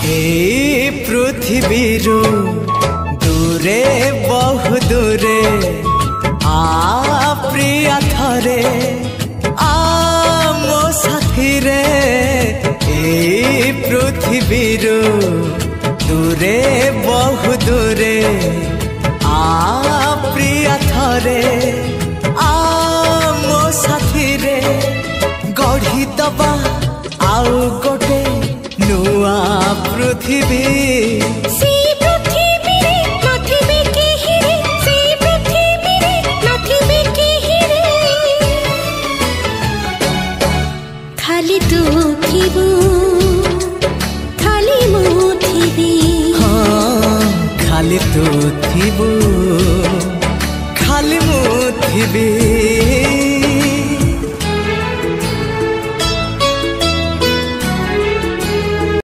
ए पृथ्वीरू दूरे बहु दूरे प्रिया थरे मो साथी रे ए पृथ्वीरू दूरे बहु दूरे प्रिया थरे मो साथी रे गढ़ी दबा आउ गोटे नुआ पृथ्वी खाली तू थिबू खाली मु थिबी हाँ खाली तू थिबू खाली मु थिबी।